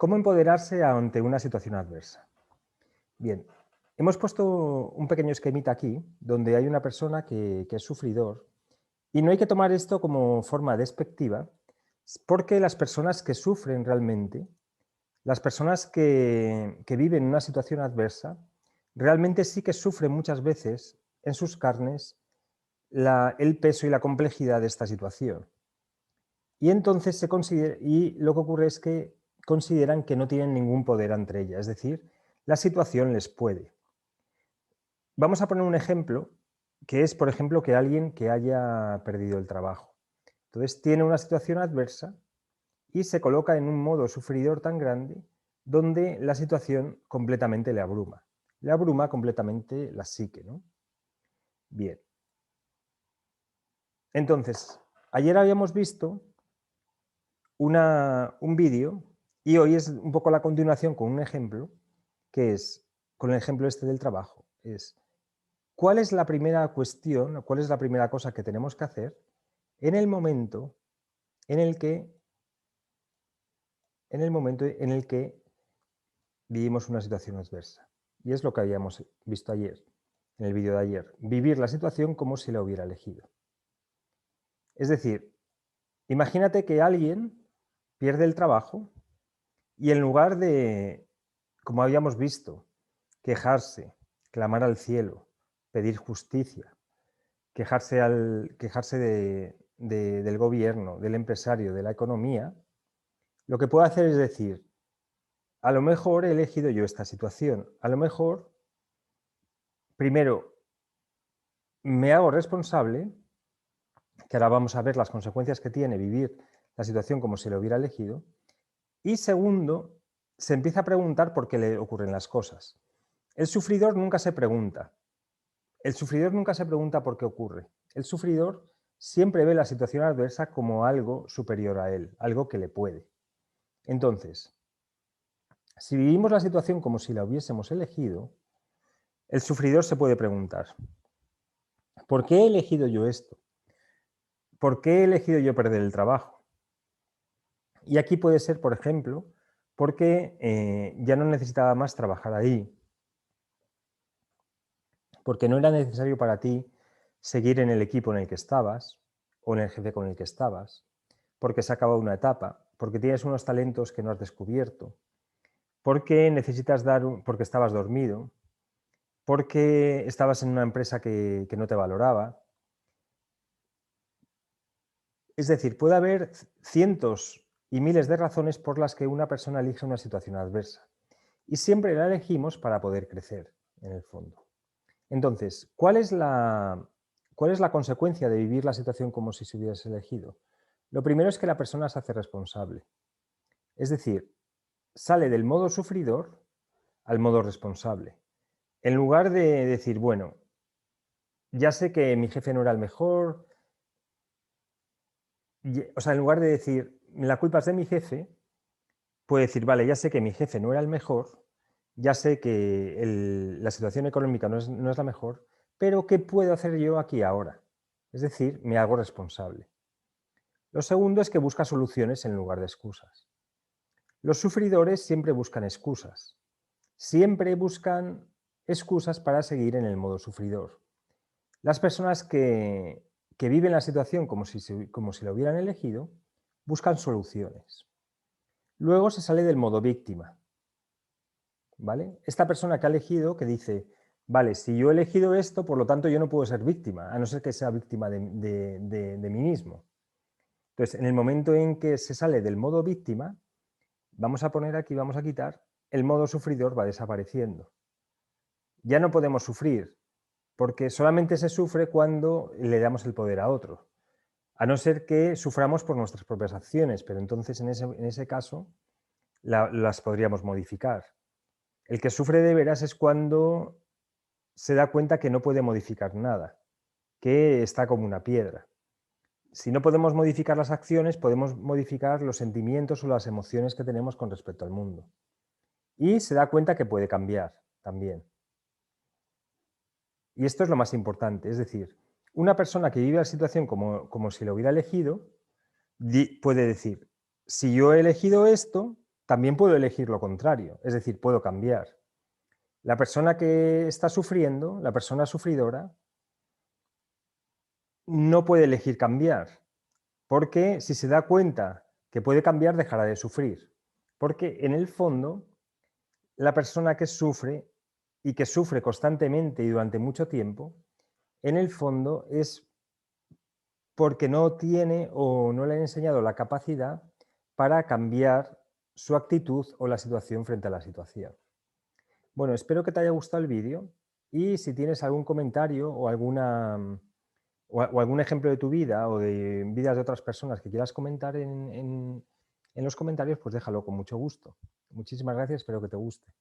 ¿Cómo empoderarse ante una situación adversa? Bien, hemos puesto un pequeño esquemita aquí, donde hay una persona que es sufridor, y no hay que tomar esto como forma despectiva, porque las personas que sufren realmente, las personas que viven una situación adversa, realmente sí que sufren muchas veces en sus carnes el peso y la complejidad de esta situación. Y entonces y lo que ocurre es que consideran que no tienen ningún poder ante ella, es decir, la situación les puede. Vamos a poner un ejemplo, que es, por ejemplo, que alguien que haya perdido el trabajo. Entonces tiene una situación adversa y se coloca en un modo sufridor tan grande donde la situación completamente le abruma. Le abruma completamente la psique, ¿no? Bien. Entonces, ayer habíamos visto un vídeo y hoy es un poco la continuación con un ejemplo, que es, con el ejemplo este del trabajo, es ¿cuál es la primera cuestión, cuál es la primera cosa que tenemos que hacer en el momento en el que, vivimos una situación adversa? Y es lo que habíamos visto ayer, en el vídeo de ayer, vivir la situación como si la hubiera elegido. Es decir, imagínate que alguien pierde el trabajo y en lugar de, como habíamos visto, quejarse, clamar al cielo, pedir justicia, quejarse del gobierno, del empresario, de la economía, lo que puedo hacer es decir, a lo mejor he elegido yo esta situación, a lo mejor, primero, me hago responsable, que ahora vamos a ver las consecuencias que tiene vivir la situación como si lo hubiera elegido, y segundo, se empieza a preguntar por qué le ocurren las cosas. El sufridor nunca se pregunta. El sufridor nunca se pregunta por qué ocurre. El sufridor siempre ve la situación adversa como algo superior a él, algo que le puede. Entonces, si vivimos la situación como si la hubiésemos elegido, el sufridor se puede preguntar, ¿por qué he elegido yo esto? ¿Por qué he elegido yo perder el trabajo? Y aquí puede ser, por ejemplo, porque ya no necesitaba más trabajar ahí, porque no era necesario para ti seguir en el equipo en el que estabas o en el jefe con el que estabas, porque se ha acabado una etapa, porque tienes unos talentos que no has descubierto, porque porque estabas dormido, porque estabas en una empresa que no te valoraba. Es decir, puede haber cientos y miles de razones por las que una persona elige una situación adversa. Y siempre la elegimos para poder crecer, en el fondo. Entonces, ¿cuál es la consecuencia de vivir la situación como si se hubiese elegido? Lo primero es que la persona se hace responsable. Es decir, sale del modo sufridor al modo responsable. En lugar de decir, bueno, ya sé que mi jefe no era el mejor, o sea, en lugar de decir, la culpa es de mi jefe, puede decir, vale, ya sé que mi jefe no era el mejor, ya sé que la situación económica no es la mejor, pero ¿qué puedo hacer yo aquí ahora? Es decir, me hago responsable. Lo segundo es que busca soluciones en lugar de excusas. Los sufridores siempre buscan excusas. Siempre buscan excusas para seguir en el modo sufridor. Las personas que viven la situación como si la hubieran elegido, buscan soluciones. Luego se sale del modo víctima, ¿vale? Esta persona que ha elegido, que dice, vale, si yo he elegido esto, por lo tanto yo no puedo ser víctima, a no ser que sea víctima de mí mismo. Entonces, en el momento en que se sale del modo víctima, vamos a poner aquí, vamos a quitar, el modo sufridor va desapareciendo. Ya no podemos sufrir, porque solamente se sufre cuando le damos el poder a otro. A no ser que suframos por nuestras propias acciones, pero entonces en ese caso las podríamos modificar. El que sufre de veras es cuando se da cuenta que no puede modificar nada, que está como una piedra. Si no podemos modificar las acciones, podemos modificar los sentimientos o las emociones que tenemos con respecto al mundo. Y se da cuenta que puede cambiar también. Y esto es lo más importante, es decir, una persona que vive la situación como si lo hubiera elegido, puede decir, si yo he elegido esto, también puedo elegir lo contrario, es decir, puedo cambiar. La persona que está sufriendo, la persona sufridora, no puede elegir cambiar, porque si se da cuenta que puede cambiar, dejará de sufrir. Porque en el fondo, la persona que sufre y que sufre constantemente y durante mucho tiempo, en el fondo es porque no tiene o no le han enseñado la capacidad para cambiar su actitud o la situación frente a la situación. Bueno, espero que te haya gustado el vídeo y si tienes algún comentario o o algún ejemplo de tu vida o de vidas de otras personas que quieras comentar en los comentarios, pues déjalo con mucho gusto. Muchísimas gracias, espero que te guste.